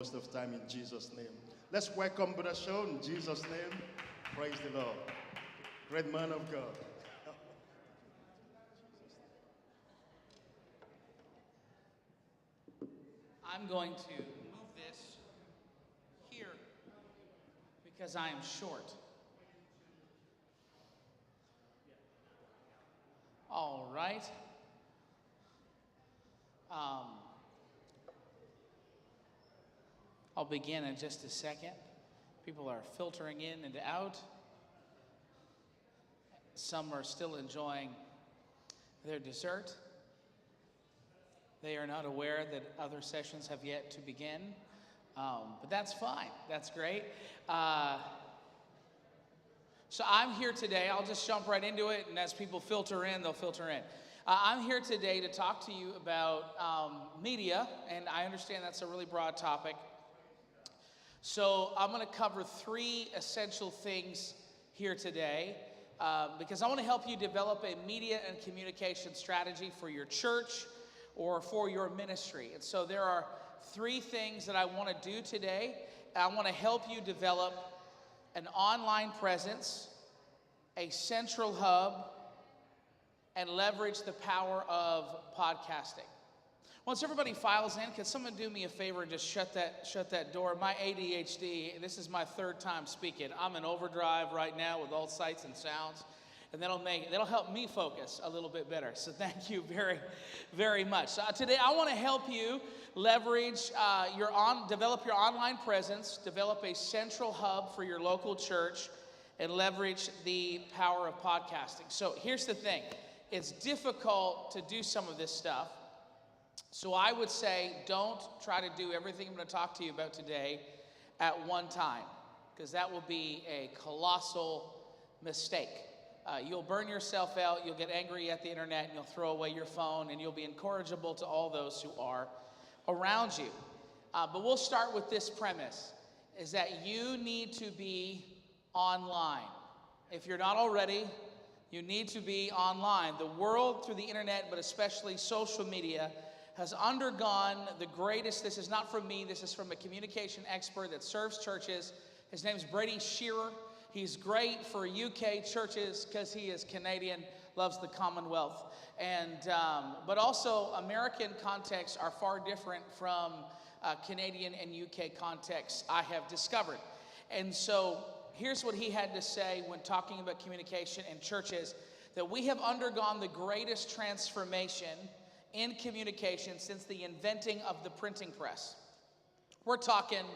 most of the time in Jesus' name. Let's welcome Brother Sean in Jesus' name. Praise the Lord. Great man of God. I'm going to move this here because I am short. All right. I'll begin in just a second. People are filtering in and out. Some are still enjoying their dessert. They are not aware that other sessions have yet to begin, but that's fine. That's great. So I'm here today. I'll just jump right into it, and as people filter in, they'll filter in. I'm here today to talk to you about media, and I understand that's a really broad topic. So I'm going to cover three essential things here today because I want to help you develop a media and communication strategy for your church or for your ministry. And so there are three things that I want to do today. I want to help you develop an online presence, a central hub, and leverage the power of podcasting. Once everybody files in, can someone do me a favor and just shut that door? My ADHD, this is my third time speaking. I'm in overdrive right now with all sights and sounds, and that'll help me focus a little bit better. So thank you very, very much. Today I want to help you leverage develop your online presence, develop a central hub for your local church, and leverage the power of podcasting. So here's the thing. It's difficult to do some of this stuff. So I would say don't try to do everything I'm going to talk to you about today at one time, because that will be a colossal mistake. You'll burn yourself out, you'll get angry at the internet, and you'll throw away your phone, and you'll be incorrigible to all those who are around you. But we'll start with this premise, is that you need to be online. If you're not already, you need to be online. The world through the internet, but especially social media, has undergone the greatest. This is not from me, this is from a communication expert that serves churches. His name is Brady Shearer. He's great for UK churches because he is Canadian, loves the Commonwealth. But also American contexts are far different from Canadian and UK contexts, I have discovered. And so here's what he had to say when talking about communication in churches, that we have undergone the greatest transformation in communication since the inventing of the printing press. We're talking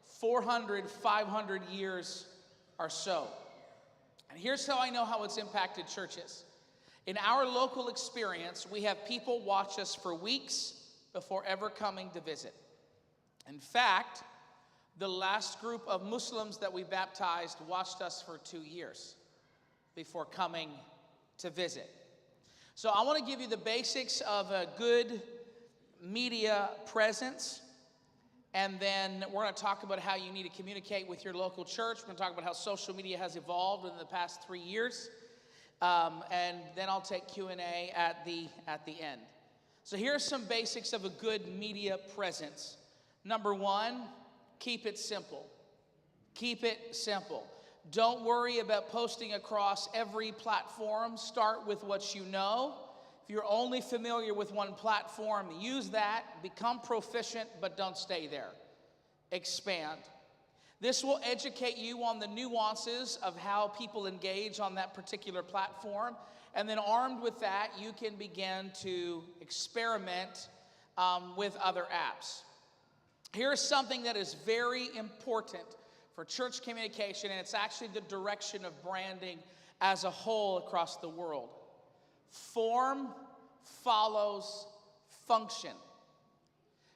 400, 500 years or so. And here's how I know how it's impacted churches. In our local experience, we have people watch us for weeks before ever coming to visit. In fact, the last group of Muslims that we baptized watched us for 2 years before coming to visit. So I want to give you the basics of a good media presence, and then we're going to talk about how you need to communicate with your local church. We're going to talk about how social media has evolved in the past 3 years, and then I'll take Q&A at the end. So here are some basics of a good media presence. Number one, keep it simple. Keep it simple. Don't worry about posting across every platform. Start with what you know. If you're only familiar with one platform, use that. Become proficient, but don't stay there. Expand. This will educate you on the nuances of how people engage on that particular platform. And then armed with that, you can begin to experiment with other apps. Here's something that is very important for church communication, and it's actually the direction of branding as a whole across the world. Form follows function.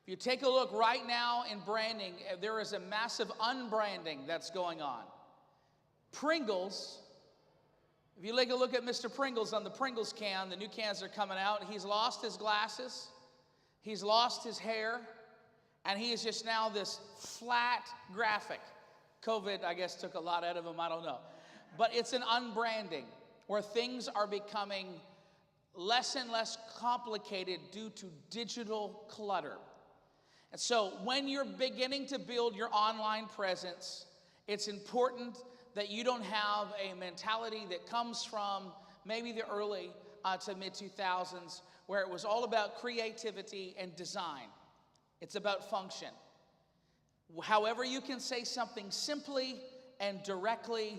If you take a look right now in branding, there is a massive unbranding that's going on. Pringles, if you take a look at Mr. Pringles on the Pringles can, the new cans are coming out, he's lost his glasses, he's lost his hair, and he is just now this flat graphic. COVID, I guess, took a lot out of him, I don't know. But it's an unbranding where things are becoming less and less complicated due to digital clutter. And so when you're beginning to build your online presence, it's important that you don't have a mentality that comes from maybe the early to mid-2000s, where it was all about creativity and design. It's about function. However you can say something simply and directly,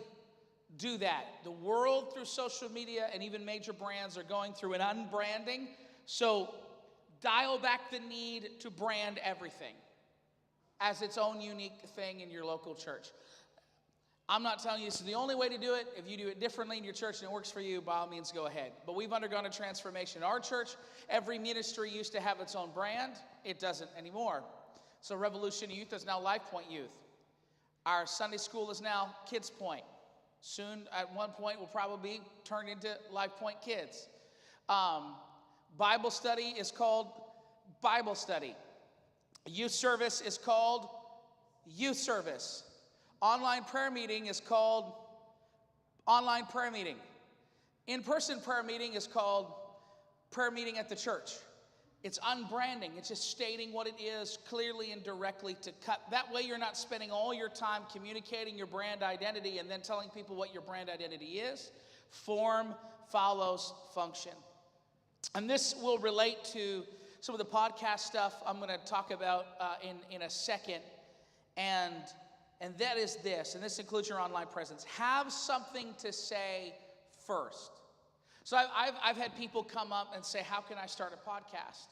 do that. The world through social media and even major brands are going through an unbranding, so dial back the need to brand everything as its own unique thing in your local church. I'm not telling you this is the only way to do it. If you do it differently in your church and it works for you, by all means, go ahead. But we've undergone a transformation. In our church, every ministry used to have its own brand. It doesn't anymore. So Revolution Youth is now Life Point Youth. Our Sunday school is now Kids Point. Soon, at one point, will probably be turned into Life Point Kids. Bible study is called Bible study. Youth service is called youth service. Online prayer meeting is called online prayer meeting. In-person prayer meeting is called prayer meeting at the church. It's unbranding. It's just stating what it is clearly and directly to cut. That way you're not spending all your time communicating your brand identity and then telling people what your brand identity is. Form follows function. And this will relate to some of the podcast stuff I'm going to talk about in a second. And that is this, and this includes your online presence. Have something to say first. So I've had people come up and say, how can I start a podcast?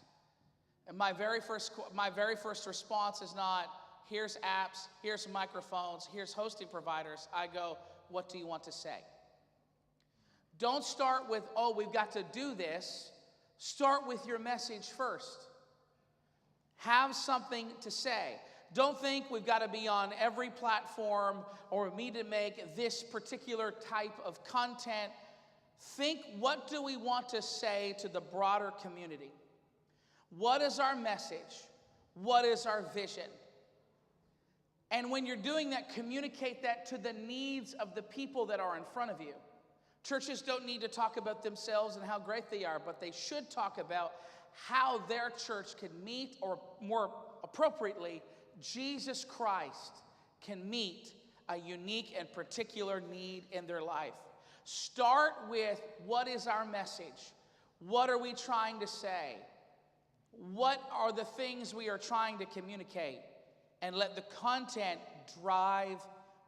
And my very first response is not, here's apps, here's microphones, here's hosting providers. I go, what do you want to say? Don't start with, oh, we've got to do this. Start with your message first. Have something to say. Don't think we've got to be on every platform or we need to make this particular type of content. Think, what do we want to say to the broader community? What is our message? What is our vision? And when you're doing that, communicate that to the needs of the people that are in front of you. Churches don't need to talk about themselves and how great they are, but they should talk about how their church can meet, or more appropriately, Jesus Christ can meet a unique and particular need in their life. Start with, what is our message? What are we trying to say? What are the things we are trying to communicate? And let the content drive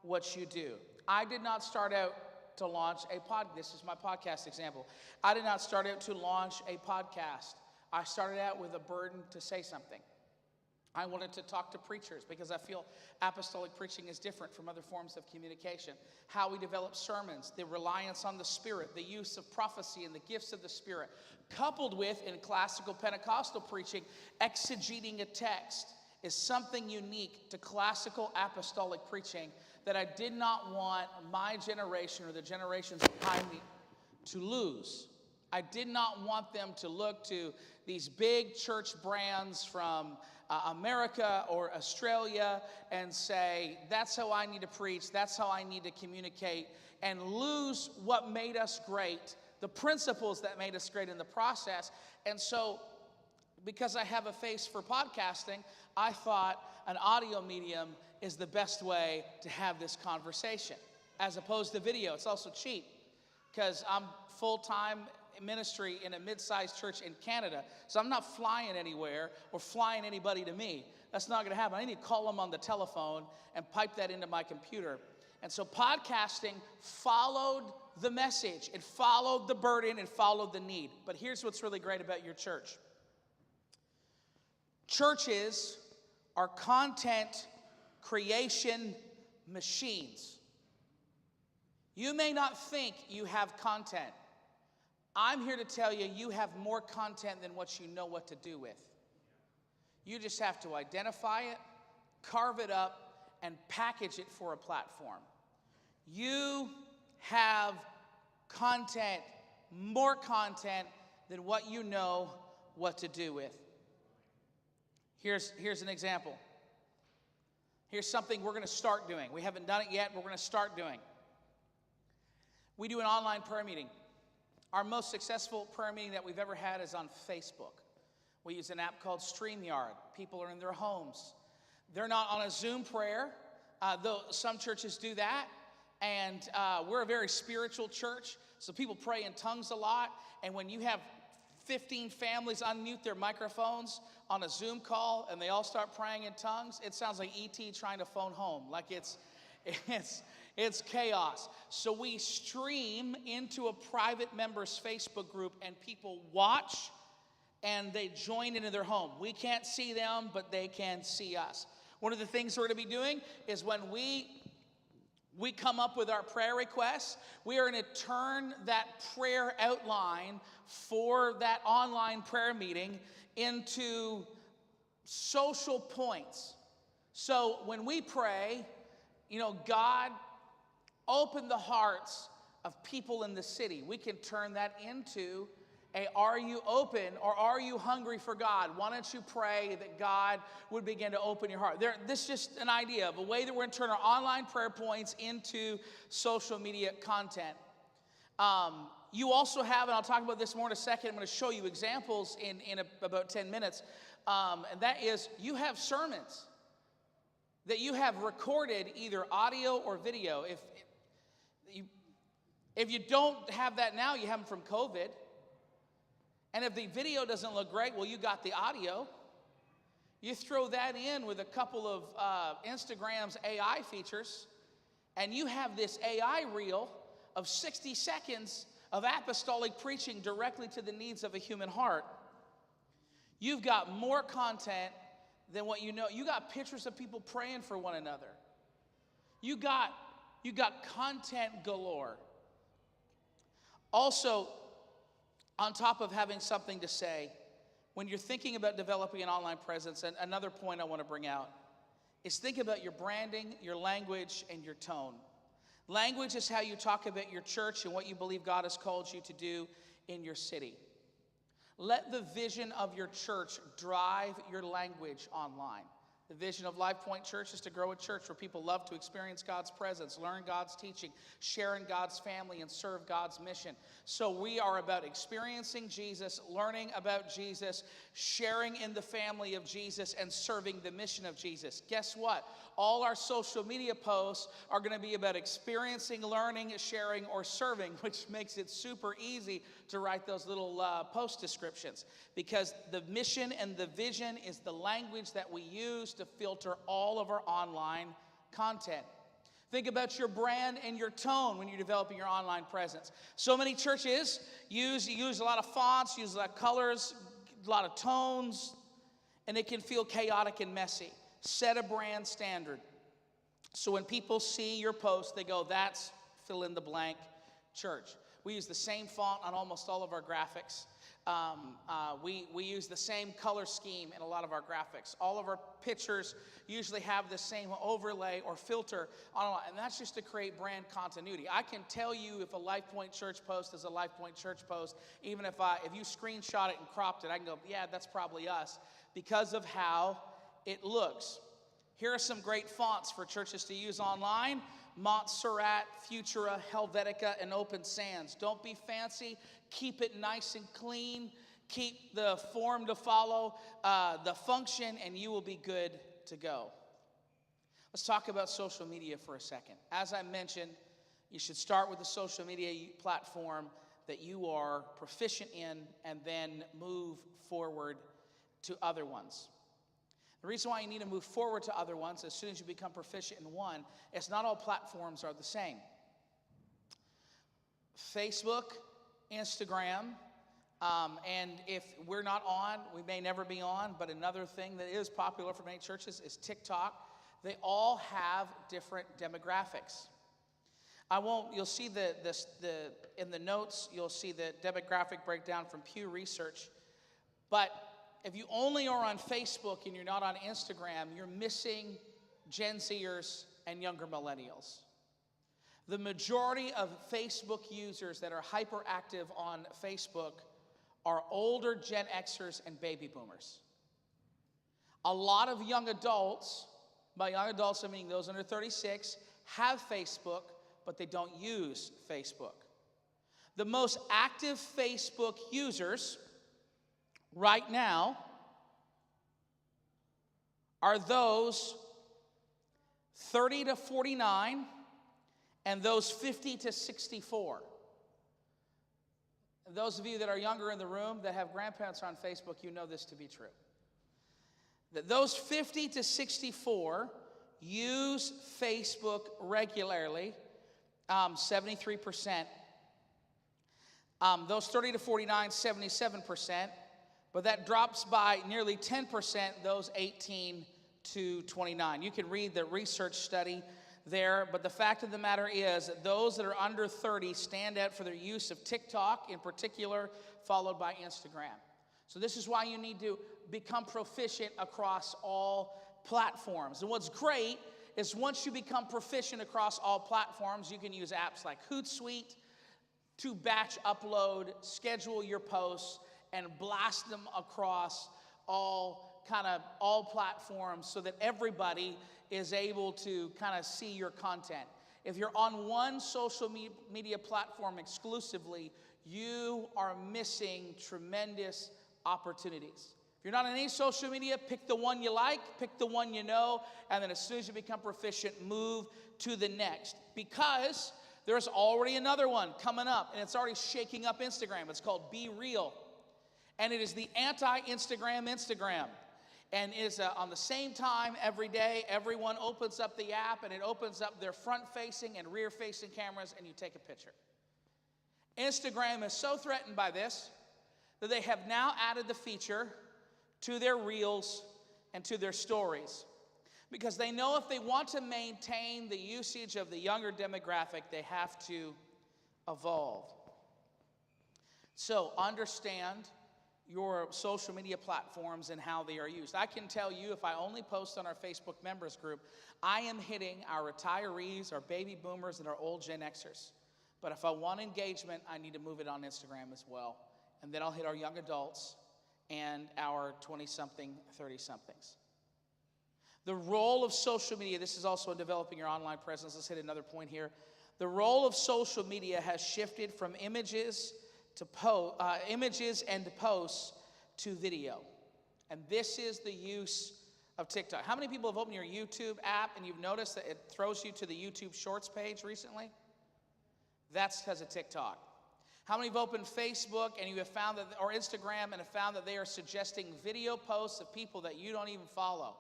what you do. I did not start out to launch a podcast. This is my podcast example. I did not start out to launch a podcast. I started out with a burden to say something. I wanted to talk to preachers because I feel apostolic preaching is different from other forms of communication. How we develop sermons, the reliance on the Spirit, the use of prophecy and the gifts of the Spirit, coupled with, in classical Pentecostal preaching, exegeting a text is something unique to classical apostolic preaching that I did not want my generation or the generations behind me to lose. I did not want them to look to these big church brands from America or Australia and say, that's how I need to preach, that's how I need to communicate, and lose what made us great, the principles that made us great in the process. And so, because I have a face for podcasting, I thought an audio medium is the best way to have this conversation, as opposed to video. It's also cheap, because I'm full-time ministry in a mid-sized church in Canada, so I'm not flying anywhere or flying anybody to me. That's not going to happen. I need to call them on the telephone and pipe that into my computer. And so podcasting followed the message. It followed the burden. It followed the need. But here's what's really great about your church. Churches are content creation machines. You may not think you have content. I'm here to tell you, you have more content than what you know what to do with. You just have to identify it, carve it up, and package it for a platform. You have content, more content than what you know what to do with. Here's an example. Here's something we're going to start doing. We haven't done it yet, but we're going to start doing. We do an online prayer meeting. Our most successful prayer meeting that we've ever had is on Facebook. We use an app called StreamYard. People are in their homes. They're not on a Zoom prayer, though some churches do that. And we're a very spiritual church, so people pray in tongues a lot. And when you have 15 families unmute their microphones on a Zoom call and they all start praying in tongues, it sounds like E.T. trying to phone home. Like it's chaos. So we stream into a private members Facebook group, and people watch and they join into their home. We can't see them, but they can see us. One of the things we're going to be doing is when we come up with our prayer requests, we are going to turn that prayer outline for that online prayer meeting into social points. So when we pray, God, open the hearts of people in the city. We can turn that into are you open or are you hungry for God? Why don't you pray that God would begin to open your heart? This is just an idea of a way that we're going to turn our online prayer points into social media content. You also have, and I'll talk about this more in a second, I'm going to show you examples in about 10 minutes, and that is you have sermons that you have recorded either audio or video. If you don't have that now, you have them from COVID. And if the video doesn't look great, well, you got the audio. You throw that in with a couple of Instagram's AI features, and you have this AI reel of 60 seconds of apostolic preaching directly to the needs of a human heart. You've got more content than what you know. You got pictures of people praying for one another. You got content galore. Also, on top of having something to say, when you're thinking about developing an online presence, and another point I want to bring out is think about your branding, your language, and your tone. Language is how you talk about your church and what you believe God has called you to do in your city. Let the vision of your church drive your language online. The vision of Life Point Church is to grow a church where people love to experience God's presence, learn God's teaching, share in God's family, and serve God's mission. So we are about experiencing Jesus, learning about Jesus, sharing in the family of Jesus, and serving the mission of Jesus. Guess what? All our social media posts are going to be about experiencing, learning, sharing, or serving, which makes it super easy to write those little post descriptions, because the mission and the vision is the language that we use to filter all of our online content. Think about your brand and your tone when you're developing your online presence. So many churches use a lot of fonts, use a lot of colors, a lot of tones, and it can feel chaotic and messy. Set a brand standard. So when people see your post, they go, that's fill in the blank church. We use the same font on almost all of our graphics. We use the same color scheme in a lot of our graphics. All of our pictures usually have the same overlay or filter on a lot, and that's just to create brand continuity. I can tell you if a Life Point Church post is a Life Point Church post, even if you screenshot it and cropped it, I can go, yeah, that's probably us, because of how it looks. Here are some great fonts for churches to use online: Montserrat, Futura, Helvetica, and Open Sans. Don't be fancy. Keep it nice and clean. Keep the form to follow the function, and you will be good to go. Let's talk about social media for a second. As I mentioned, you should start with a social media platform that you are proficient in, and then move forward to other ones. The reason why you need to move forward to other ones as soon as you become proficient in one is not all platforms are the same. Facebook, Instagram, and if we're not on, we may never be on, but another thing that is popular for many churches is TikTok. They all have different demographics. You'll see in the notes, you'll see the demographic breakdown from Pew Research, but if you only are on Facebook and you're not on Instagram, you're missing Gen Zers and younger millennials. The majority of Facebook users that are hyperactive on Facebook are older Gen Xers and baby boomers. A lot of young adults, by young adults I mean those under 36, have Facebook, but they don't use Facebook. The most active Facebook users right now are those 30 to 49 and those 50 to 64. Those of you that are younger in the room that have grandparents on Facebook, you know this to be true. That those 50 to 64 use Facebook regularly, 73%. Those 30 to 49, 77%. But that drops by nearly 10%, those 18 to 29. You can read the research study there, but the fact of the matter is that those that are under 30 stand out for their use of TikTok in particular, followed by Instagram. So this is why you need to become proficient across all platforms. And what's great is once you become proficient across all platforms, you can use apps like Hootsuite to batch upload, schedule your posts, and blast them across all platforms so that everybody is able to kind of see your content. If you're on one social media platform exclusively, you are missing tremendous opportunities. If you're not on any social media, pick the one you like, pick the one you know, and then as soon as you become proficient, move to the next. Because there's already another one coming up, and it's already shaking up Instagram. It's called Be Real. And it is the anti-Instagram Instagram. And is on the same time every day, everyone opens up the app, and it opens up their front-facing and rear-facing cameras, and you take a picture. Instagram is so threatened by this that they have now added the feature to their reels and to their stories. Because they know if they want to maintain the usage of the younger demographic, they have to evolve. So understand your social media platforms and how they are used. I can tell you, if I only post on our Facebook members group, I am hitting our retirees, our baby boomers, and our old Gen Xers. But if I want engagement, I need to move it on Instagram as well. And then I'll hit our young adults and our 20-something, 30-somethings. The role of social media, this is also in developing your online presence. Let's hit another point here. The role of social media has shifted from images and posts to video. And this is the use of TikTok. How many people have opened your YouTube app and you've noticed that it throws you to the YouTube Shorts page recently? That's because of TikTok. How many have opened Facebook and you have found that, or Instagram, and have found that they are suggesting video posts of people that you don't even follow?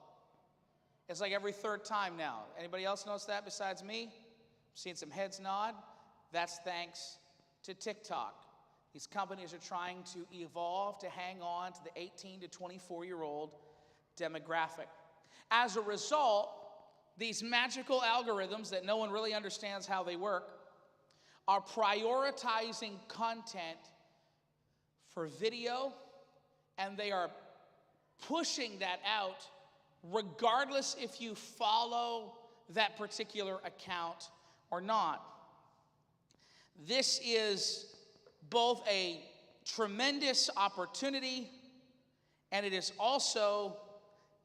It's like every third time now. Anybody else notice that besides me? I'm seeing some heads nod. That's thanks to TikTok. These companies are trying to evolve to hang on to the 18 to 24-year-old demographic. As a result, these magical algorithms that no one really understands how they work are prioritizing content for video, and they are pushing that out regardless if you follow that particular account or not. This is both a tremendous opportunity, and it is also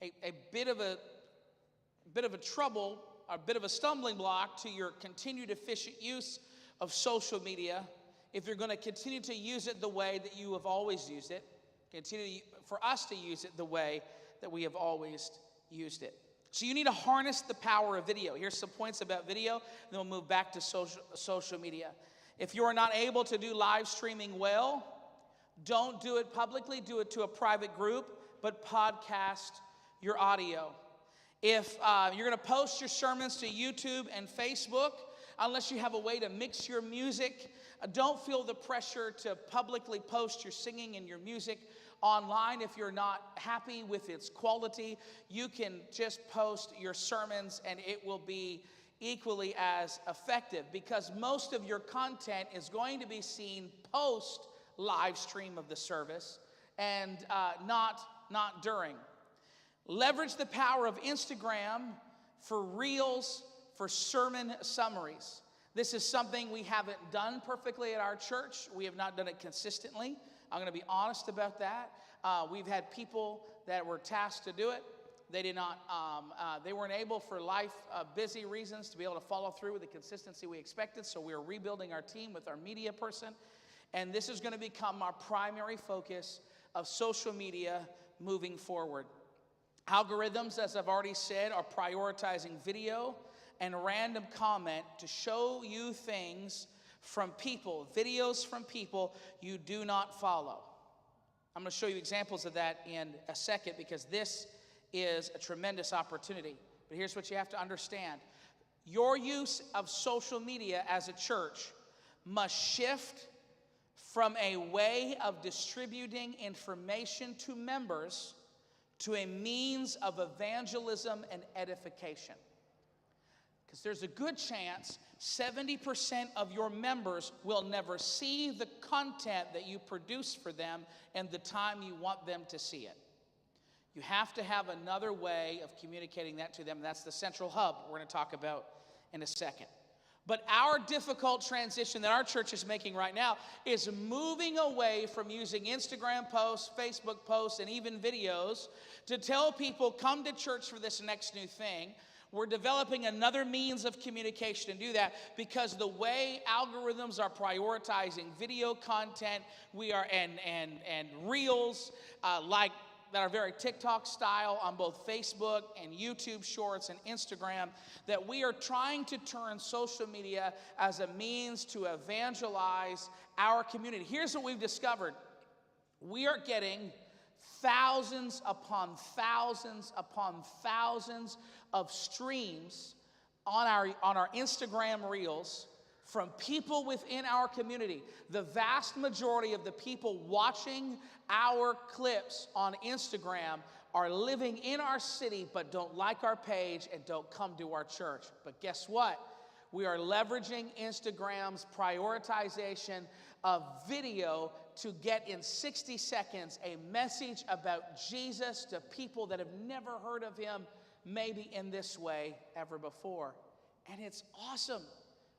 a bit of a trouble, a bit of a stumbling block to your continued efficient use of social media if you're going to continue to use it the way that you have always used it, continue for us to use it the way that we have always used it. So you need to harness the power of video. Here's some points about video, then we'll move back to social media. If you are not able to do live streaming well, don't do it publicly, do it to a private group, but podcast your audio. If you're going to post your sermons to YouTube and Facebook, unless you have a way to mix your music, don't feel the pressure to publicly post your singing and your music online. If you're not happy with its quality, you can just post your sermons and it will be equally as effective, because most of your content is going to be seen post live stream of the service and not during. Leverage the power of Instagram for reels, for sermon summaries. This is something we haven't done perfectly at our church. We have not done it consistently. I'm going to be honest about that. We've had people that were tasked to do it. They did not. They weren't able, for life busy reasons, to be able to follow through with the consistency we expected. So we are rebuilding our team with our media person, and this is going to become our primary focus of social media moving forward. Algorithms, as I've already said, are prioritizing video and random comment to show you things from people, videos from people you do not follow. I'm going to show you examples of that in a second because this is a tremendous opportunity. But here's what you have to understand. Your use of social media as a church must shift from a way of distributing information to members to a means of evangelism and edification. Because there's a good chance 70% of your members will never see the content that you produce for them in the time you want them to see it. You have to have another way of communicating that to them. That's the central hub we're going to talk about in a second. But our difficult transition that our church is making right now is moving away from using Instagram posts, Facebook posts, and even videos to tell people, come to church for this next new thing. We're developing another means of communication to do that because the way algorithms are prioritizing video content, we are and reels that are very TikTok style on both Facebook and YouTube Shorts and Instagram, that we are trying to turn social media as a means to evangelize our community. Here's what we've discovered. We are getting thousands upon thousands upon thousands of streams on our Instagram Reels from people within our community. The vast majority of the people watching our clips on Instagram are living in our city but don't like our page and don't come to our church. But guess what? We are leveraging Instagram's prioritization of video to get in 60 seconds a message about Jesus to people that have never heard of him, maybe in this way ever before. And it's awesome.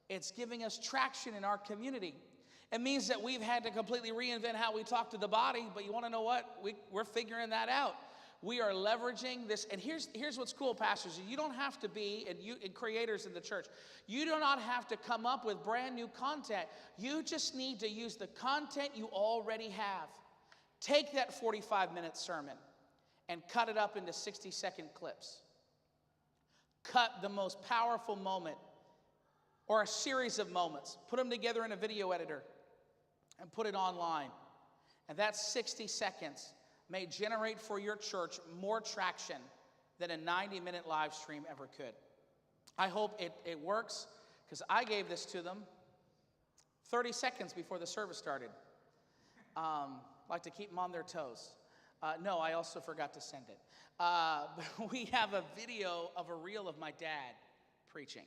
It's giving us traction in our community. It means that we've had to completely reinvent how we talk to the body, but you want to know what? We're figuring that out. We are leveraging this, and here's what's cool, pastors. You don't have to be, and creators in the church, you do not have to come up with brand new content. You just need to use the content you already have. Take that 45-minute sermon and cut it up into 60-second clips. Cut the most powerful moment or a series of moments. Put them together in a video editor and put it online. And that 60 seconds may generate for your church more traction than a 90-minute live stream ever could. I hope it works, because I gave this to them 30 seconds before the service started. Like to keep them on their toes. No, I also forgot to send it. But we have a video of a reel of my dad preaching.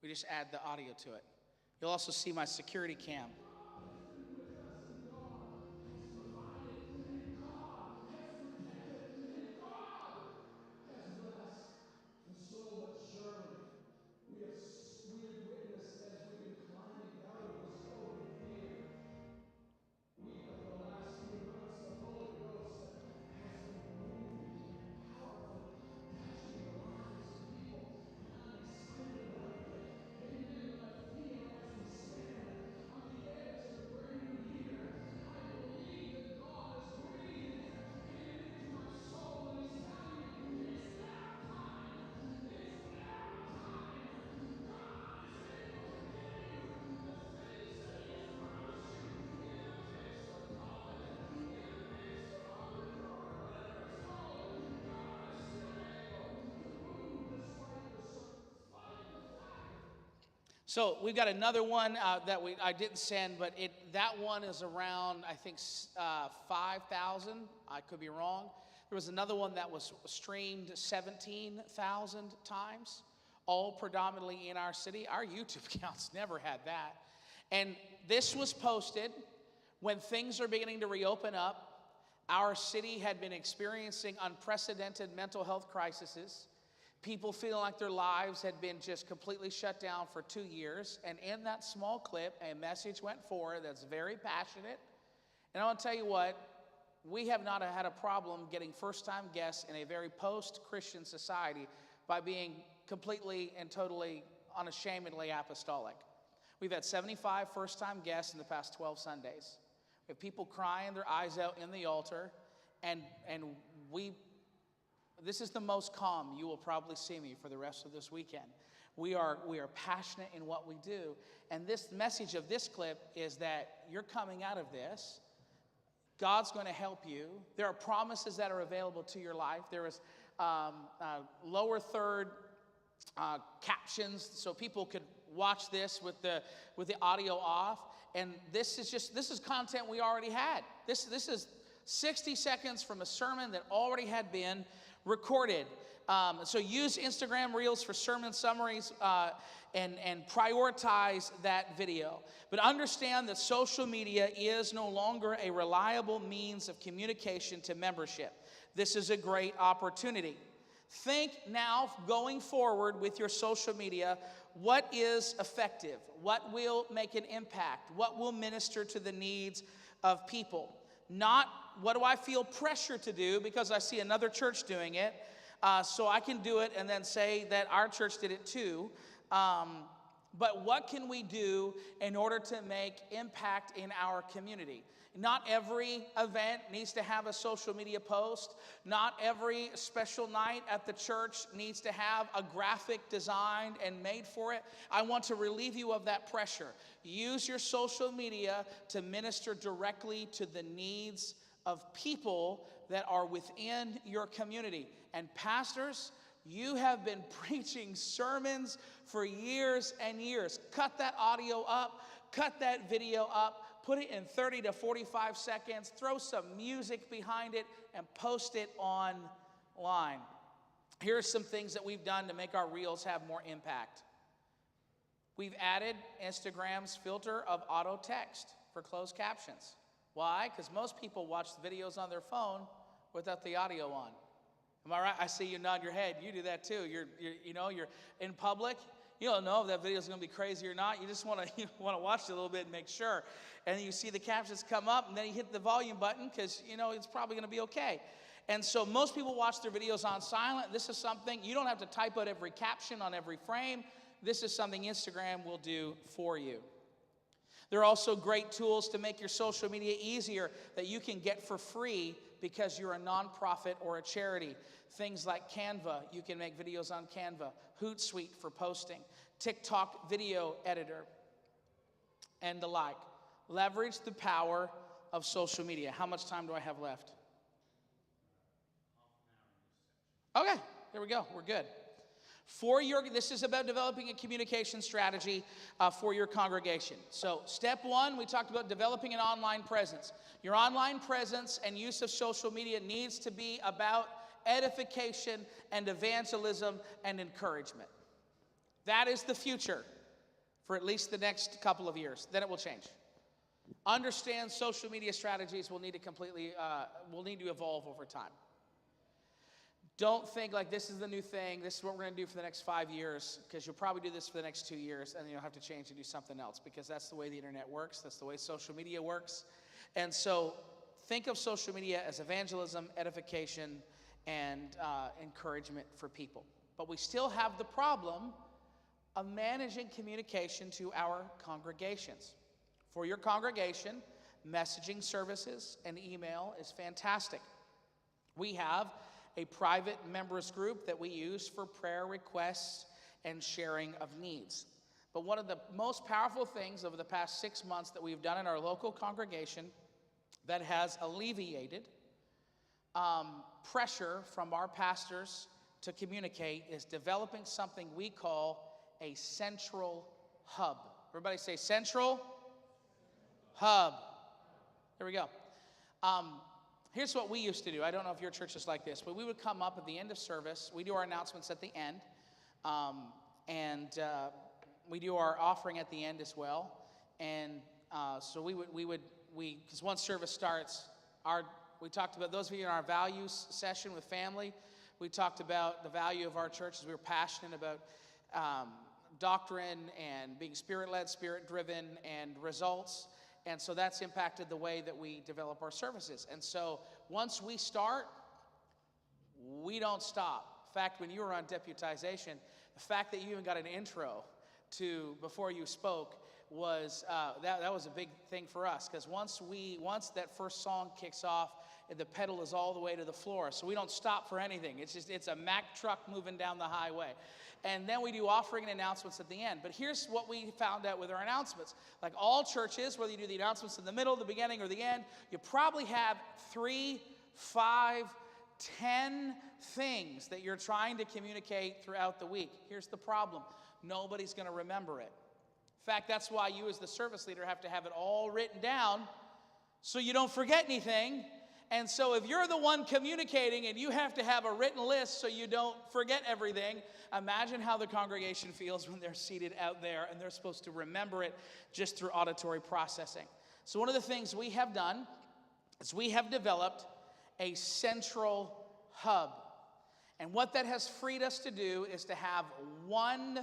We just add the audio to it. You'll also see my security cam. So we've got another one that I didn't send, but that one is around, I think, 5,000. I could be wrong. There was another one that was streamed 17,000 times, all predominantly in our city. Our YouTube accounts never had that. And this was posted when things are beginning to reopen up. Our city had been experiencing unprecedented mental health crises. People feeling like their lives had been just completely shut down for 2 years. And in that small clip, a message went forward that's very passionate. And I want to tell you what, we have not had a problem getting first-time guests in a very post-Christian society by being completely and totally unashamedly apostolic. We've had 75 first-time guests in the past 12 Sundays. We have people crying their eyes out in the altar, and we this is the most calm you will probably see me for the rest of this weekend. We are passionate in what we do. And this message of this clip is that you're coming out of this. God's going to help you. There are promises that are available to your life. There is lower third captions so people could watch this with the audio off. And this is content we already had. This is 60 seconds from a sermon that already had been recorded. So use Instagram Reels for sermon summaries and prioritize that video. But understand that social media is no longer a reliable means of communication to membership. This is a great opportunity. Think now, going forward with your social media, what is effective? What will make an impact? What will minister to the needs of people? Not what do I feel pressure to do because I see another church doing it, so I can do it and then say that our church did it too. But what can we do in order to make impact in our community? Not every event needs to have a social media post. Not every special night at the church needs to have a graphic designed and made for it. I want to relieve you of that pressure. Use your social media to minister directly to the needs of people that are within your community. And pastors, you have been preaching sermons for years and years. Cut that audio up, cut that video up, put it in 30 to 45 seconds, throw some music behind it, and post it online. Here are some things that we've done to make our reels have more impact. We've added Instagram's filter of auto text for closed captions. Why? Because most people watch the videos on their phone without the audio on. Am I right? I see you nod your head. You do that too. You're in public. You don't know if that video is going to be crazy or not. You just want to watch it a little bit and make sure. And then you see the captions come up, and then you hit the volume button because it's probably going to be okay. And so most people watch their videos on silent. This is something you don't have to type out every caption on every frame. This is something Instagram will do for you. There are also great tools to make your social media easier that you can get for free because you're a nonprofit or a charity. Things like Canva, you can make videos on Canva. Hootsuite for posting. TikTok video editor, and the like. Leverage the power of social media. How much time do I have left? Okay, there we go. We're good. This is about developing a communication strategy for your congregation. So step one, we talked about developing an online presence. Your online presence and use of social media needs to be about edification and evangelism and encouragement. That is the future for at least the next couple of years. Then it will change. Understand social media strategies will need to evolve over time. Don't think like this is the new thing, this is what we're going to do for the next 5 years, because you'll probably do this for the next 2 years, and then you'll have to change and do something else, because that's the way the internet works, that's the way social media works. And so think of social media as evangelism, edification, and encouragement for people. But we still have the problem of managing communication to our congregations. For your congregation, messaging services and email is fantastic. We have a private members group that we use for prayer requests and sharing of needs. But one of the most powerful things over the past 6 months that we've done in our local congregation that has alleviated pressure from our pastors to communicate is developing something we call a central hub. Everybody say central hub. There we go. Here's what we used to do. I don't know if your church is like this, but we would come up at the end of service. We do our announcements at the end, and we do our offering at the end as well. And so because once service starts, we talked about, those of you in our values session with family, we talked about the value of our church as we were passionate about doctrine and being spirit-led, spirit-driven, and results. And so that's impacted the way that we develop our services. And so once we start, we don't stop. In fact, when you were on deputization, the fact that you even got an intro before you spoke was that was a big thing for us, because once that first song kicks off the pedal is all the way to the floor. So we don't stop for anything. It's a Mack truck moving down the highway. And then we do offering and announcements at the end. But here's what we found out with our announcements. Like all churches, whether you do the announcements in the middle, the beginning, or the end, you probably have 3, 5, 10 things that you're trying to communicate throughout the week. Here's the problem. Nobody's going to remember it. In fact, that's why you as the service leader have to have it all written down so you don't forget anything. And so if you're the one communicating and you have to have a written list so you don't forget everything, imagine how the congregation feels when they're seated out there and they're supposed to remember it just through auditory processing. So one of the things we have done is we have developed a central hub. And what that has freed us to do is to have one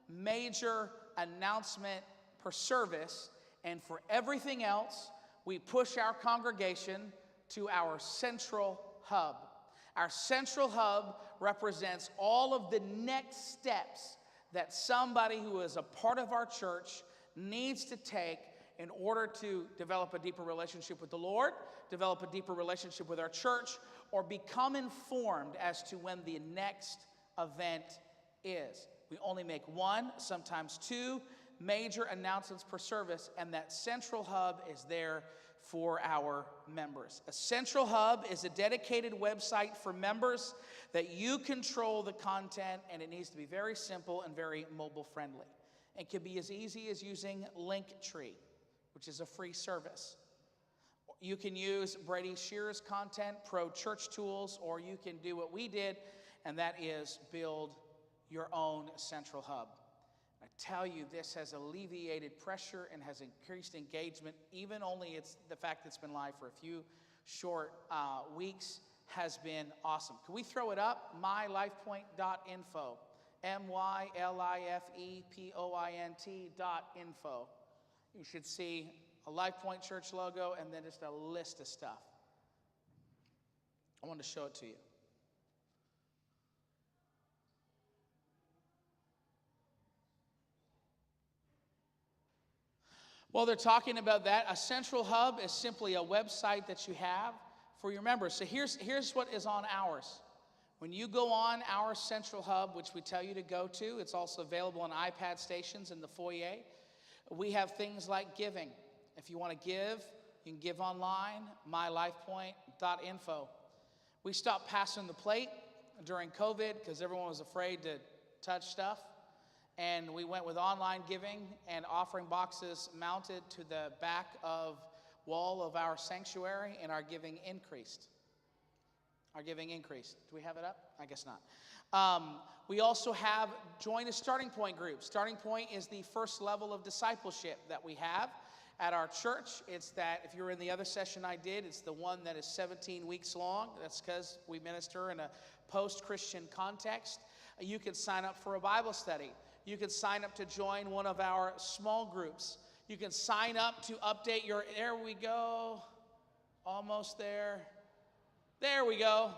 major announcement per service, and for everything else, we push our congregation to our central hub. Our central hub represents all of the next steps that somebody who is a part of our church needs to take in order to develop a deeper relationship with the Lord, develop a deeper relationship with our church, or become informed as to when the next event is. We only make 1, sometimes 2 major announcements per service, and that central hub is there for our members. A central hub is a dedicated website for members that you control the content, and it needs to be very simple and very mobile friendly. It can be as easy as using Linktree, which is a free service. You can use Brady Shearer's content, Pro Church Tools, or you can do what we did, and that is build your own central hub. I tell you, this has alleviated pressure and has increased engagement. Even only it's the fact that it's been live for a few short weeks has been awesome. Can we throw it up? mylifepoint.info. mylifepoint.info. You should see a LifePoint Church logo and then just a list of stuff. I wanted to show it to you. Well, they're talking about that. A central hub is simply a website that you have for your members. So here's what is on ours. When you go on our central hub, which we tell you to go to, it's also available on iPad stations in the foyer. We have things like giving. If you want to give, you can give online, mylifepoint.info. We stopped passing the plate during COVID because everyone was afraid to touch stuff. And we went with online giving and offering boxes mounted to the back of wall of our sanctuary, and our giving increased. Our giving increased. Do we have it up? I guess not. We also have joined a Starting Point group. Starting Point is the first level of discipleship that we have at our church. It's that, if you're in the other session I did, it's the one that is 17 weeks long. That's because we minister in a post-Christian context. You can sign up for a Bible study. You can sign up to join one of our small groups. You can sign up to update your, there we go, almost there. There we go.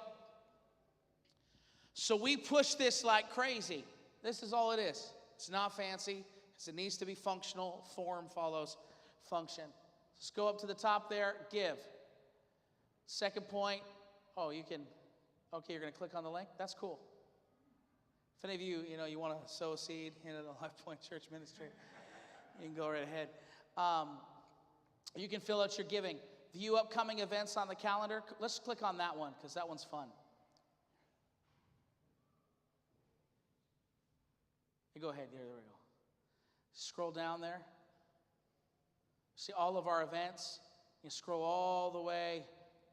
So we push this like crazy. This is all it is. It's not fancy, because it needs to be functional. Form follows function. Let's go up to the top there, give. Second point, you can, okay, you're going to click on the link? That's cool. If any of you, you want to sow a seed into the LifePoint Church ministry, you can go right ahead. You can fill out your giving. View upcoming events on the calendar. Let's click on that one because that one's fun. You go ahead. There we go. Scroll down there. See all of our events. You scroll all the way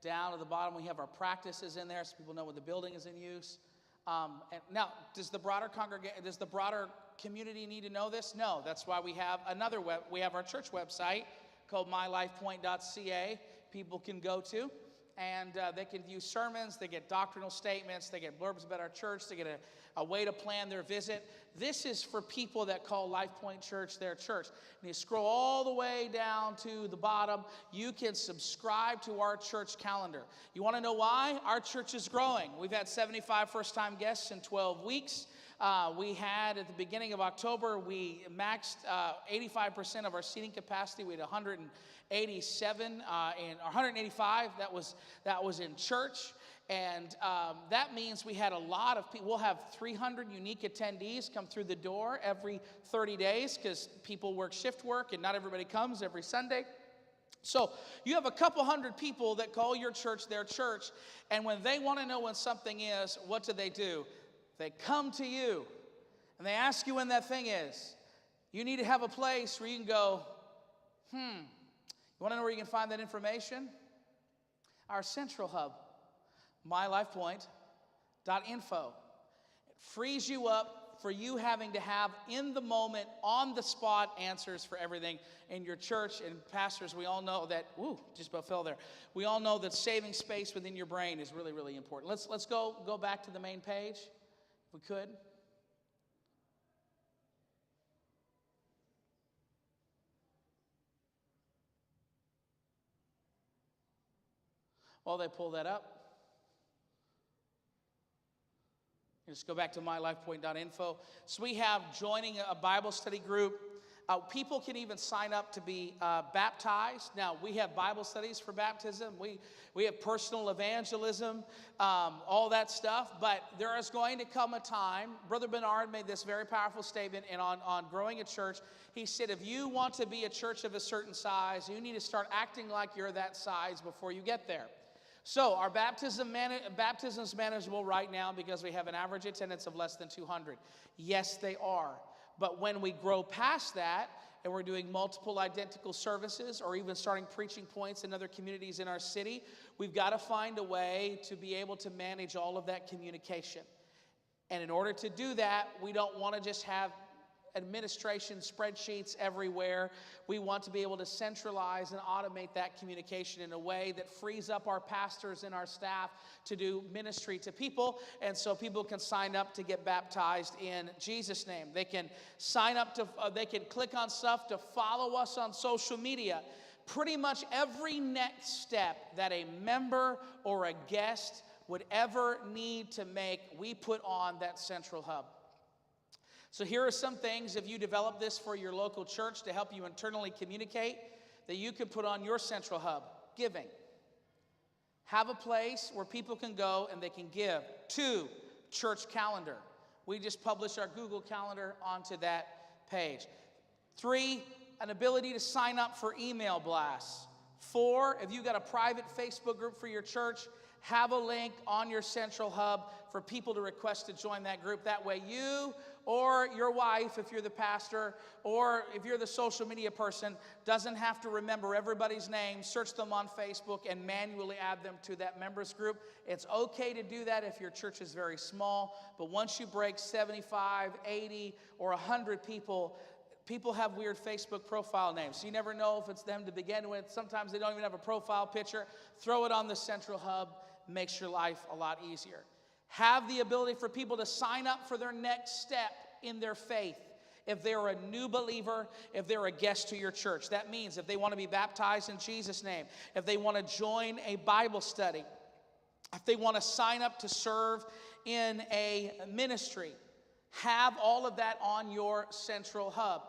down to the bottom. We have our practices in there so people know when the building is in use. And now, does the broader community need to know this? No, that's why we have we have our church website called mylifepoint.ca. People can go to, and they can view sermons, they get doctrinal statements, they get blurbs about our church, they get a way to plan their visit. This is for people that call LifePoint Church their church. And you scroll all the way down to the bottom, you can subscribe to our church calendar. You want to know why? Our church is growing. We've had 75 first-time guests in 12 weeks. We had, at the beginning of October, we maxed 85% of our seating capacity. We had 187 or 185. That was in church. And that means we had a lot of people. We'll have 300 unique attendees come through the door every 30 days because people work shift work and not everybody comes every Sunday. So you have a couple hundred people that call your church their church, and when they want to know when something is, what do? They come to you, and they ask you when that thing is. You need to have a place where you can go, you want to know where you can find that information? Our central hub, mylifepoint.info. It frees you up for you having to have in the moment, on the spot answers for everything in your church. And pastors, we all know that, just about fell there. We all know that saving space within your brain is really, really important. Let's go back to the main page, if we could. While they pull that up, just go back to mylifepoint.info. So we have joining a Bible study group. People can even sign up to be baptized. Now, we have Bible studies for baptism. We have personal evangelism, all that stuff. But there is going to come a time, Brother Bernard made this very powerful statement on growing a church. He said, if you want to be a church of a certain size, you need to start acting like you're that size before you get there. So our baptism is manageable right now because we have an average attendance of less than 200. Yes, they are. But when we grow past that and we're doing multiple identical services or even starting preaching points in other communities in our city, we've got to find a way to be able to manage all of that communication. And in order to do that, we don't want to just have administration spreadsheets everywhere. We want to be able to centralize and automate that communication in a way that frees up our pastors and our staff to do ministry to people, and so people can sign up to get baptized in Jesus' name. They can sign up to, they can click on stuff to follow us on social media. Pretty much every next step that a member or a guest would ever need to make, we put on that central hub. So here are some things, if you develop this for your local church to help you internally communicate, that you can put on your central hub. Giving. Have a place where people can go and they can give. 2, church calendar. We just publish our Google Calendar onto that page. 3, an ability to sign up for email blasts. 4, if you've got a private Facebook group for your church, have a link on your central hub for people to request to join that group. That way you or your wife, if you're the pastor, or if you're the social media person, doesn't have to remember everybody's name, search them on Facebook, and manually add them to that members group. It's okay to do that if your church is very small, but once you break 75, 80, or 100 people, people have weird Facebook profile names. So you never know if it's them to begin with. Sometimes they don't even have a profile picture. Throw it on the central hub. Makes your life a lot easier. Have the ability for people to sign up for their next step in their faith. If they're a new believer, if they're a guest to your church. That means if they want to be baptized in Jesus' name, if they want to join a Bible study, if they want to sign up to serve in a ministry, have all of that on your central hub.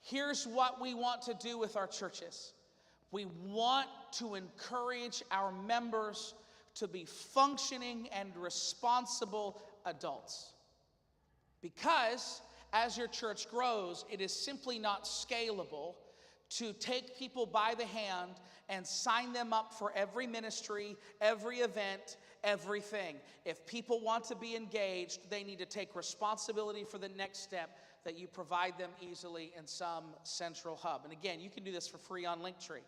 Here's what we want to do with our churches. We want to encourage our members to be functioning and responsible adults. Because as your church grows, it is simply not scalable to take people by the hand and sign them up for every ministry, every event, everything. If people want to be engaged, they need to take responsibility for the next step that you provide them easily in some central hub. And again, you can do this for free on Linktree.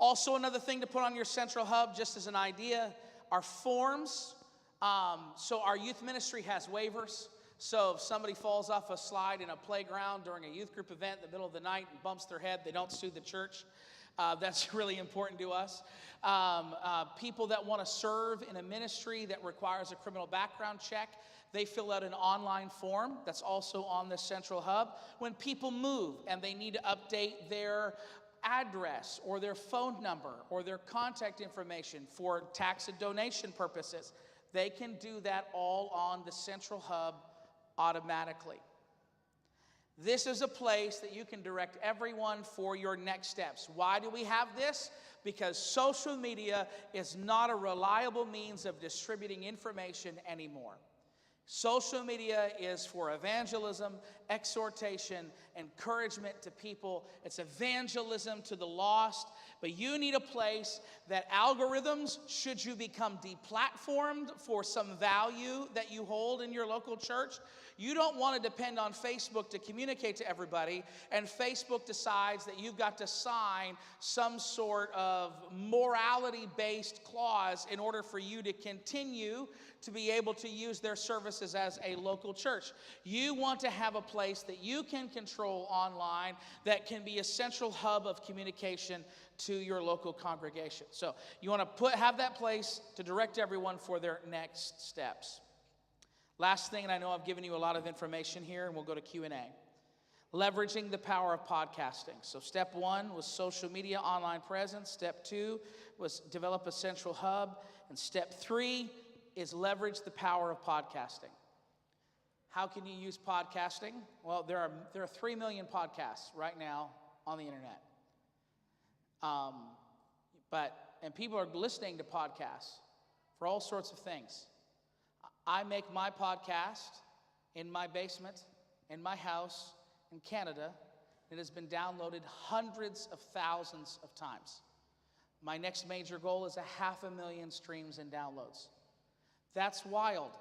Also, another thing to put on your central hub, just as an idea, are forms. So our youth ministry has waivers. So if somebody falls off a slide in a playground during a youth group event in the middle of the night and bumps their head, they don't sue the church. That's really important to us. People that want to serve in a ministry that requires a criminal background check, they fill out an online form that's also on the central hub. When people move and they need to update their address or their phone number or their contact information for tax and donation purposes, they can do that all on the Central Hub automatically. This is a place that you can direct everyone for your next steps. Why do we have this? Because social media is not a reliable means of distributing information anymore. Social media is for evangelism, exhortation, encouragement to people. It's evangelism to the lost. But you need a place that algorithms, should you become deplatformed for some value that you hold in your local church, you don't want to depend on Facebook to communicate to everybody, and Facebook decides that you've got to sign some sort of morality-based clause in order for you to continue to be able to use their services as a local church. You want to have a place that you can control online that can be a central hub of communication to your local congregation. So you want to have that place to direct everyone for their next steps. Last thing, and I know I've given you a lot of information here, and we'll go to Q&A. Leveraging the power of podcasting. So step 1 was social media online presence. Step 2 was develop a central hub. And step 3 is leverage the power of podcasting. How can you use podcasting? Well, there are 3 million podcasts right now on the internet. And people are listening to podcasts for all sorts of things. I make my podcast in my basement, in my house, in Canada. It has been downloaded hundreds of thousands of times. My next major goal is 500,000 streams and downloads. That's wild.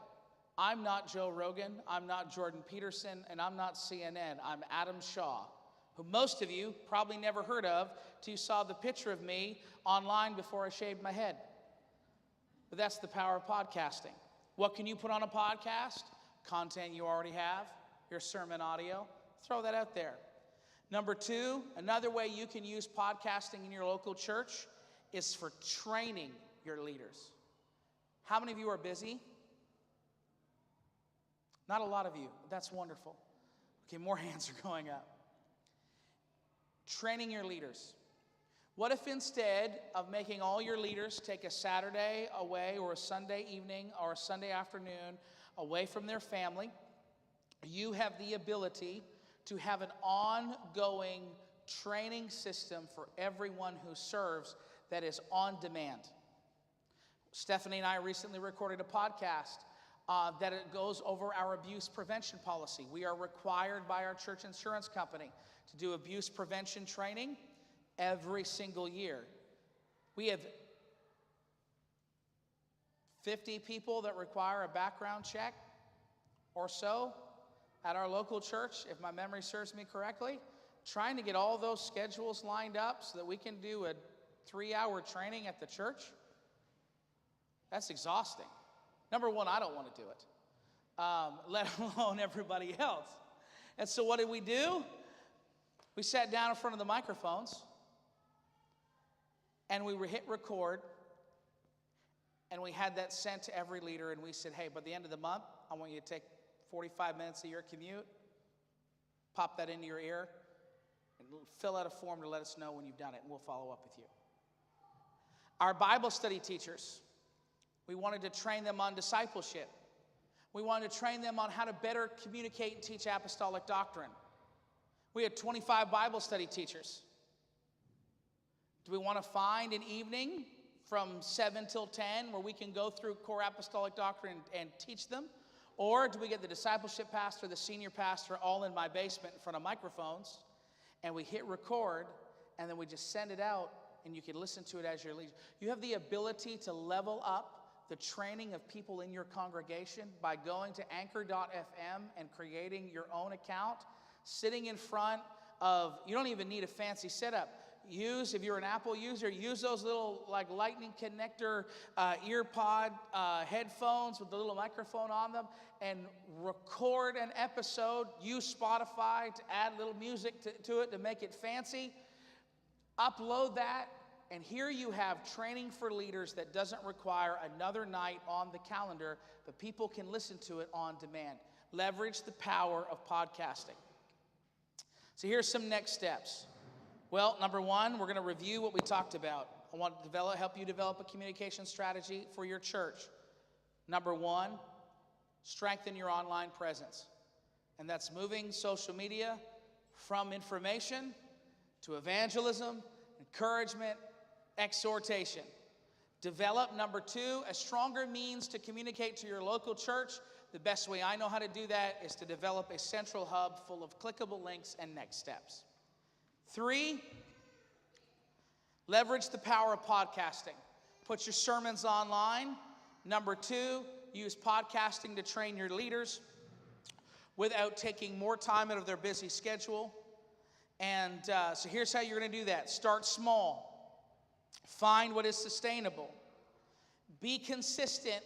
I'm not Joe Rogan, I'm not Jordan Peterson, and I'm not CNN. I'm Adam Shaw, who most of you probably never heard of till you saw the picture of me online before I shaved my head. But that's the power of podcasting. What can you put on a podcast? Content you already have, your sermon audio. Throw that out there. Number 2, another way you can use podcasting in your local church is for training your leaders. How many of you are busy? Not a lot of you. That's wonderful. Okay, more hands are going up. Training your leaders. What if instead of making all your leaders take a Saturday away or a Sunday evening or a Sunday afternoon away from their family, you have the ability to have an ongoing training system for everyone who serves that is on demand. Stephanie and I recently recorded a podcast that it goes over our abuse prevention policy. We are required by our church insurance company to do abuse prevention training every single year. We have 50 people that require a background check or so at our local church, if my memory serves me correctly, trying to get all those schedules lined up so that we can do a 3-hour training at the church. That's exhausting. Number 1, I don't want to do it, let alone everybody else. And so what did we do? We sat down in front of the microphones, and we hit record, and we had that sent to every leader, and we said, hey, by the end of the month, I want you to take 45 minutes of your commute, pop that into your ear, and fill out a form to let us know when you've done it, and we'll follow up with you. Our Bible study teachers, we wanted to train them on discipleship. We wanted to train them on how to better communicate and teach apostolic doctrine. We had 25 Bible study teachers. Do we want to find an evening from 7 till 10 where we can go through core apostolic doctrine and teach them? Or do we get the discipleship pastor, the senior pastor, all in my basement in front of microphones, and we hit record, and then we just send it out, and you can listen to it as your leader? You have the ability to level up the training of people in your congregation by going to anchor.fm and creating your own account, sitting in front of, you don't even need a fancy setup. If you're an Apple user, use those little like lightning connector ear pod headphones with the little microphone on them and record an episode. Use Spotify to add little music to it to make it fancy. Upload that, and here you have training for leaders that doesn't require another night on the calendar, but people can listen to it on demand. Leverage the power of podcasting. So here's some next steps. Well, number 1, we're going to review what we talked about. I want to help you develop a communication strategy for your church. Number one, strengthen your online presence. And that's moving social media from information to evangelism, encouragement, exhortation. Develop, number two, a stronger means to communicate to your local church. The best way I know how to do that is to develop a central hub full of clickable links and next steps. Three, leverage the power of podcasting. Put your sermons online. Number two, use podcasting to train your leaders without taking more time out of their busy schedule. And so here's how you're going to do that. Start small. Find what is sustainable. Be consistent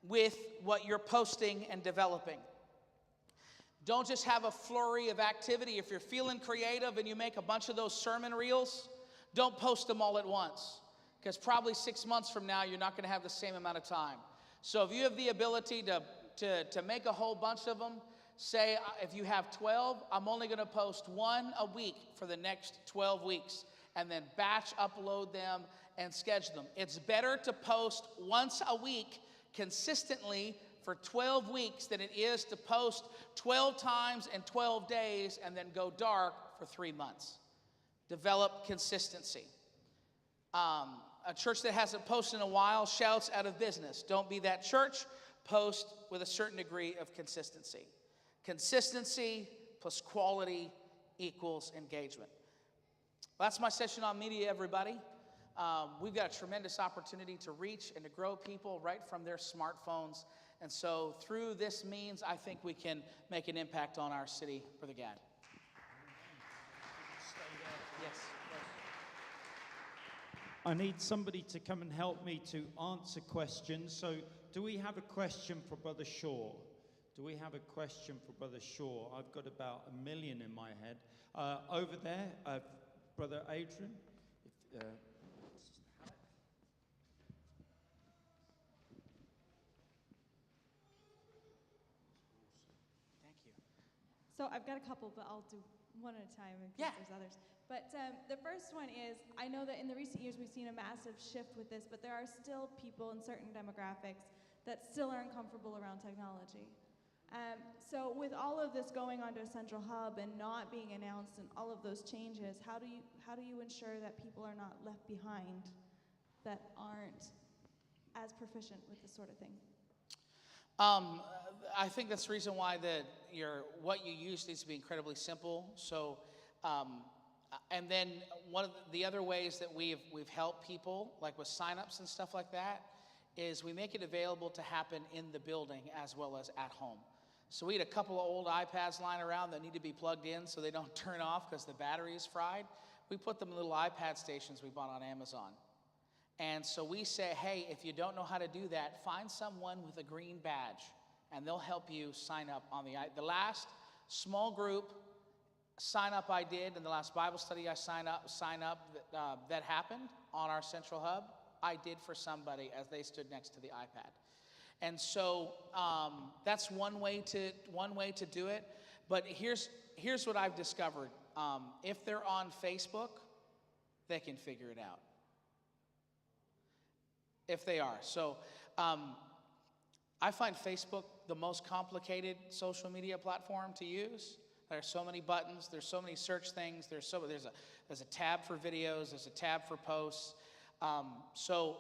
with what you're posting and developing. Don't just have a flurry of activity. If you're feeling creative and you make a bunch of those sermon reels, don't post them all at once, because probably 6 months from now, you're not going to have the same amount of time. So if you have the ability to make a whole bunch of them, say if you have 12, I'm only going to post one a week for the next 12 weeks, and then batch upload them and schedule them. It's better to post once a week consistently for 12 weeks than it is to post 12 times in 12 days and then go dark for 3 months. Develop consistency. A church that hasn't posted in a while shouts out of business. Don't be that church. Post with a certain degree of consistency. Consistency plus quality equals engagement. Well, that's my session on media, everybody. We've got a tremendous opportunity to reach and to grow people right from their smartphones. And so through this means, I think we can make an impact on our city, Brother Gad. Yes. I need somebody to come and help me to answer questions. So do we have a question for Brother Shaw? Do we have a question for Brother Shaw? I've got about 1 million in my head. Over there, Brother Adrian. Thank you. So I've got a couple, but I'll do one at a time in case there's others. But the first one is, I know that in the recent years we've seen a massive shift with this, but there are still people in certain demographics that still are uncomfortable around technology. So with all of this going onto a central hub and not being announced and all of those changes, how do you ensure that people are not left behind that aren't as proficient with this sort of thing? I think that's the reason why what you use needs to be incredibly simple. So, and then one of the other ways that we've helped people, like with signups and stuff like that, is we make it available to happen in the building as well as at home. So we had a couple of old iPads lying around that need to be plugged in so they don't turn off because the battery is fried. We put them in little iPad stations we bought on Amazon. And so we say, hey, if you don't know how to do that, find someone with a green badge, and they'll help you sign up on the last small group sign up I did, in the last Bible study I sign up that happened on our central hub, I did for somebody as they stood next to the iPad. And so that's one way to do it. But here's what I've discovered. If they're on Facebook, they can figure it out. If they are. So I find Facebook the most complicated social media platform to use. There are so many buttons. There's so many search things. There's a tab for videos. There's a tab for posts. So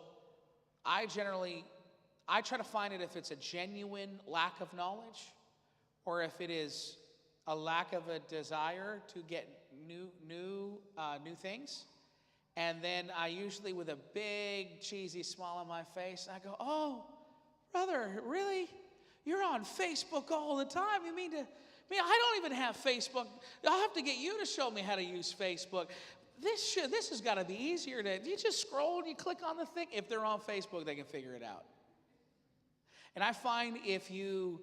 I try to find it if it's a genuine lack of knowledge, or if it is a lack of a desire to get new things. And then I usually, with a big cheesy smile on my face, I go, "Oh, brother, really? You're on Facebook all the time? You mean I don't even have Facebook. I'll have to get you to show me how to use Facebook. This has got to be easier you just scroll and you click on the thing. If they're on Facebook, they can figure it out. And I find if you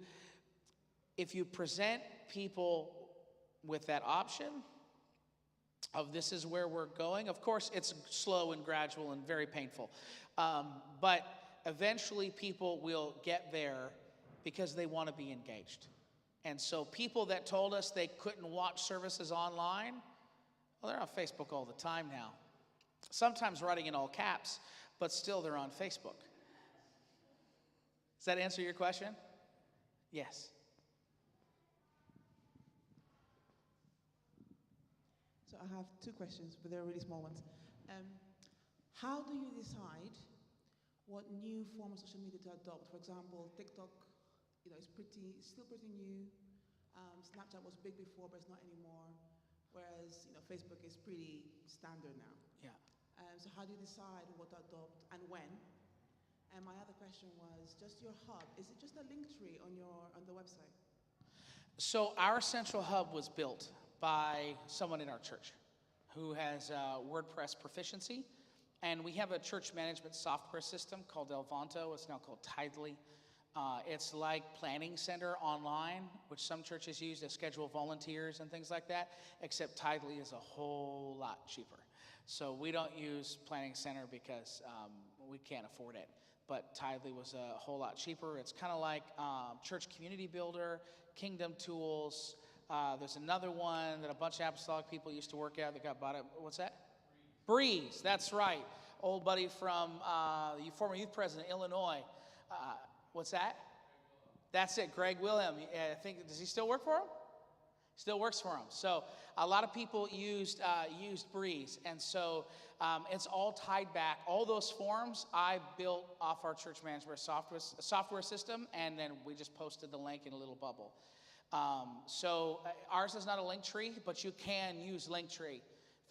present people with that option of this is where we're going, of course it's slow and gradual and very painful, but eventually people will get there because they want to be engaged. And so people that told us they couldn't watch services online, well, they're on Facebook all the time now. Sometimes writing in all caps, but still they're on Facebook. Does that answer your question? Yes. So I have two questions, but they're really small ones. How do you decide what new form of social media to adopt? For example, TikTok, it's still pretty new. Snapchat was big before, but it's not anymore. Whereas, Facebook is pretty standard now. Yeah. So how do you decide what to adopt and when? And my other question was just your hub. Is it just a link tree on the website? So our central hub was built by someone in our church who has WordPress proficiency. And we have a church management software system called Elvanto. It's now called Tidely. It's like Planning Center online, which some churches use to schedule volunteers and things like that, except Tidely is a whole lot cheaper. So we don't use Planning Center because we can't afford it. But Tidely was a whole lot cheaper. It's kind of like Church Community Builder, Kingdom Tools. There's another one that a bunch of apostolic people used to work at that got bought up. What's that? Breeze, that's right. Old buddy from the former youth president, Illinois. What's that? That's it, Greg William. I think, does he still work for him? Still works for him. So a lot of people used Breeze. And so it's all tied back. All those forms I built off our church management software system, and then we just posted the link in a little bubble. So ours is not a link tree, but you can use Linktree.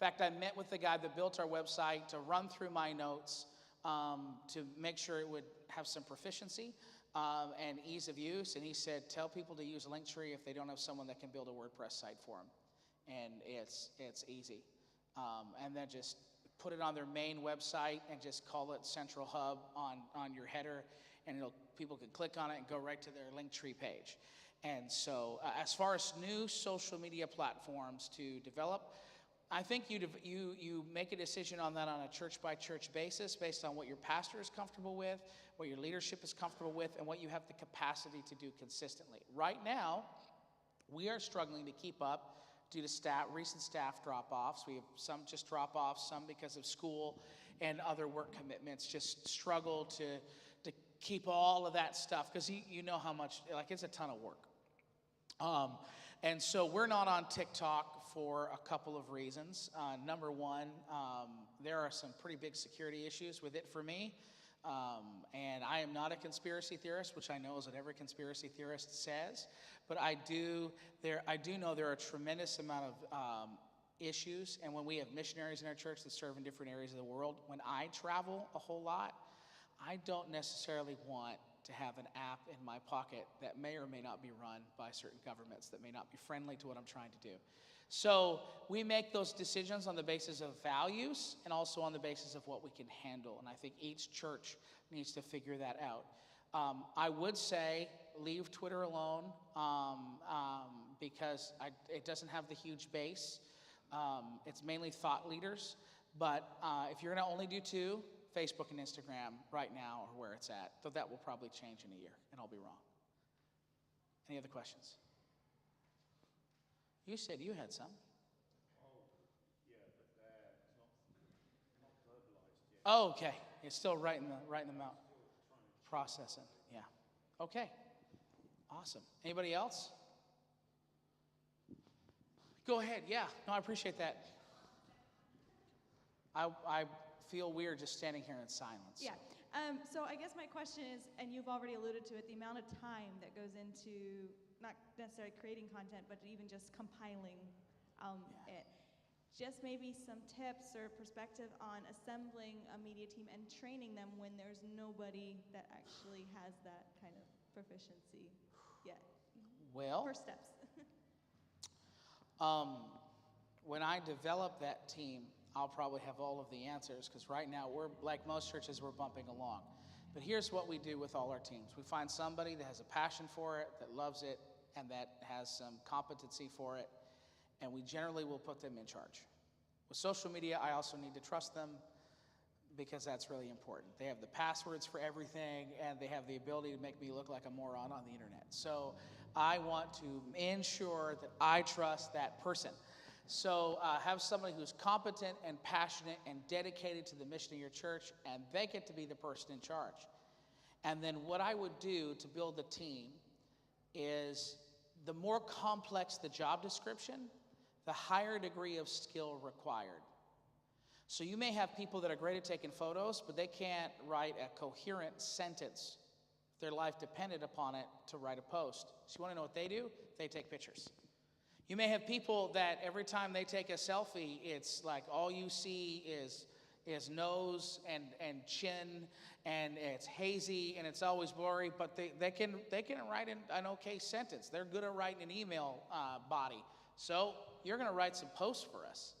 In fact, I met with the guy that built our website to run through my notes to make sure it would have some proficiency and ease of use. And he said, tell people to use Linktree if they don't have someone that can build a WordPress site for them. And it's easy. And then just put it on their main website and just call it Central Hub on your header. And people can click on it and go right to their Linktree page. And so as far as new social media platforms to develop, I think you make a decision on that on a church-by-church basis based on what your pastor is comfortable with, what your leadership is comfortable with, and what you have the capacity to do consistently. Right now, we are struggling to keep up due to recent staff drop-offs. We have some just drop-offs, some because of school and other work commitments, just struggle to keep all of that stuff, because you know how much, it's a ton of work. And so we're not on TikTok for a couple of reasons. Number one, there are some pretty big security issues with it for me. And I am not a conspiracy theorist, which I know is what every conspiracy theorist says. But I do know there are a tremendous amount of issues. And when we have missionaries in our church that serve in different areas of the world, when I travel a whole lot, I don't necessarily want to have an app in my pocket that may or may not be run by certain governments that may not be friendly to what I'm trying to do. So we make those decisions on the basis of values and also on the basis of what we can handle. And I think each church needs to figure that out. I would say leave Twitter alone because it doesn't have the huge base. It's mainly thought leaders. But if you're going to only do two, Facebook and Instagram right now are where it's at. Though that will probably change in a year, and I'll be wrong. Any other questions? You said you had some. Oh, yeah, but it's not verbalized yet. Oh, okay. It's still right in the mouth. Processing. Yeah. Okay. Awesome. Anybody else? Go ahead. Yeah. No, I appreciate that. I feel weird just standing here in silence. Yeah. So I guess my question is, and you've already alluded to it, the amount of time that goes into not necessarily creating content, but even just compiling it. Just maybe some tips or perspective on assembling a media team and training them when there's nobody that actually has that kind of proficiency yet. Well, First steps. when I develop that team, I'll probably have all of the answers, because right now we're, like most churches, we're bumping along. But here's what we do with all our teams. We find somebody that has a passion for it, that loves it, and that has some competency for it, and we generally will put them in charge. With social media, I also need to trust them, because that's really important. They have the passwords for everything, and they have the ability to make me look like a moron on the internet. So I want to ensure that I trust that person. So have somebody who's competent and passionate and dedicated to the mission of your church, and they get to be the person in charge. And then what I would do to build the team is the more complex the job description, the higher degree of skill required. So you may have people that are great at taking photos, but they can't write a coherent sentence if their life depended upon it to write a post. So you want to know what they do? They take pictures. You may have people that every time they take a selfie, it's like all you see is nose and chin, and it's hazy and it's always blurry, but they can write an okay sentence. They're good at writing an email body. So you're going to write some posts for us.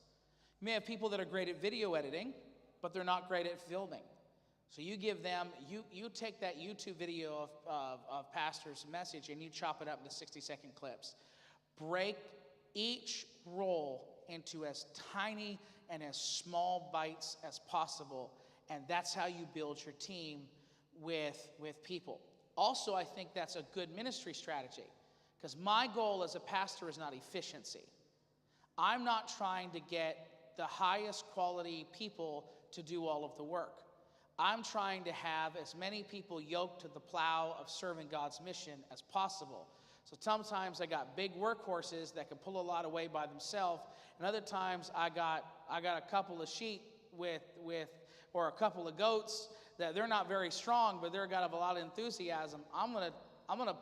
You may have people that are great at video editing, but they're not great at filming. So you give them, you take that YouTube video of pastor's message and you chop it up into 60-second clips. Break each role into as tiny and as small bites as possible, and that's how you build your team with people. Also, I think that's a good ministry strategy, because my goal as a pastor is not efficiency. I'm not trying to get the highest quality people to do all of the work. I'm trying to have as many people yoked to the plow of serving God's mission as possible. So sometimes I got big workhorses that can pull a lot of weight by themselves, and other times I got a couple of sheep or a couple of goats that they're not very strong, but they're got a lot of enthusiasm. I'm gonna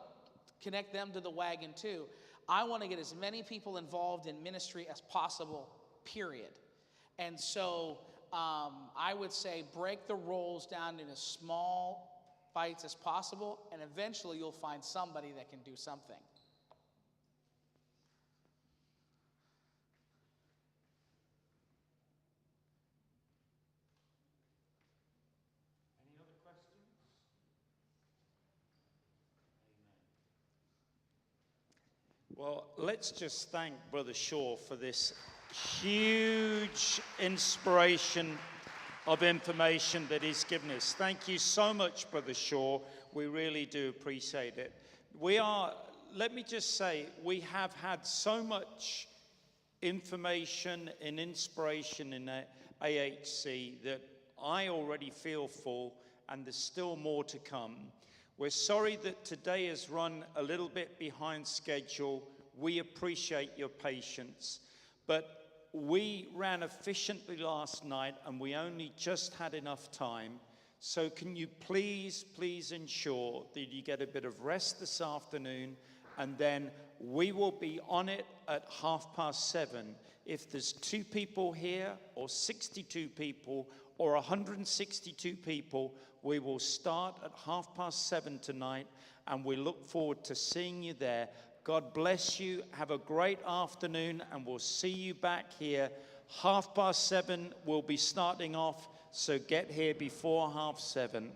connect them to the wagon too. I want to get as many people involved in ministry as possible, period. And so I would say break the roles down into small bites as possible, and eventually you'll find somebody that can do something. Any other questions? Well, let's just thank Brother Shaw for this huge inspiration of information that he's given us. Thank you so much, Brother Shaw. We really do appreciate it. Let me just say, we have had so much information and inspiration in AHC that I already feel full, and there's still more to come. We're sorry that today has run a little bit behind schedule. We appreciate your patience, but we ran efficiently last night and we only just had enough time. So can you please ensure that you get a bit of rest this afternoon, and then we will be on it at 7:30. If there's 2 people here or 62 people or 162 people, we will start at 7:30 tonight, and we look forward to seeing you there. God bless you. Have a great afternoon, and we'll see you back here. 7:30 we'll be starting off, so get here before 7:30.